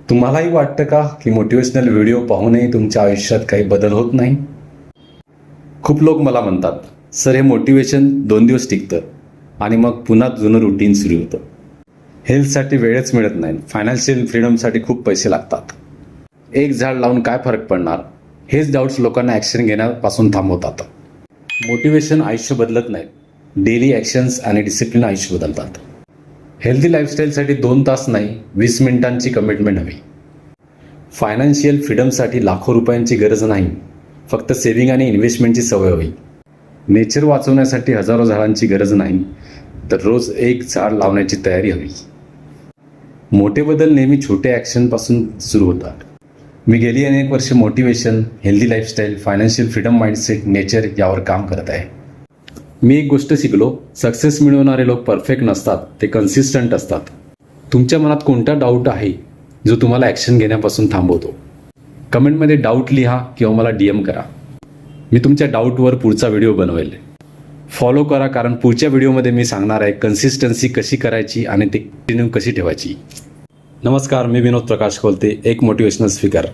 तुम्हालाही वाटतं का की मोटिवेशनल व्हिडिओ पाहूनही तुमच्या आयुष्यात काही बदल होत नाही? खूप लोक मला म्हणतात, सर हे मोटिवेशन 2 दिवस टिकतं आणि मग पुन्हा जुनं रुटीन सुरू होतं. हेल्थसाठी वेळच मिळत नाही, फायनान्शियल फ्रीडमसाठी खूप पैसे लागतात. एक झाड लावून काय फरक पडणार? हेच डाऊट्स लोकांना ॲक्शन घेण्यापासून थांबवतात. मोटिवेशन आयुष्य बदलत नाही, डेली ॲक्शन्स आणि डिसिप्लिन आयुष्य बदलतात. हेल्दी लाईफस्टाईलसाठी 2 तास नाही, 20 मिनिटांची कमिटमेंट हवी. फायनान्शियल फ्रीडमसाठी लाखो रुपयांची गरज नाही, फक्त सेव्हिंग आणि इन्व्हेस्टमेंटची सवय हवी. नेचर वाचवण्यासाठी हजारो झाडांची गरज नाही, तर रोज एक झाड लावण्याची तयारी हवी. मोठे बदल नेहमी छोटे ॲक्शनपासून सुरू होतात. मी गेली अनेक वर्षे motivation, healthy lifestyle, financial freedom, mindset, nature यावर काम करत आहे. मी एक गोष्ट शिकलो, सक्सेस मिळवणारे लोक परफेक्ट नसतात, ते कन्सिस्टंट असतात. तुमच्या मनात कोणता डाऊट आहे जो तुम्हाला ॲक्शन घेण्यापासून थांबवतो? कमेंटमध्ये डाऊट लिहा किंवा मला DM करा. मी तुमच्या डाऊटवर पुढचा व्हिडिओ बनवेल. फॉलो करा, कारण पुढच्या व्हिडिओमध्ये मी सांगणार आहे कन्सिस्टन्सी कशी करायची आणि ती कंटिन्यू कशी ठेवायची. नमस्कार, मी विनोद प्रकाश खोलते, एक मोटिवेशनल स्पीकर.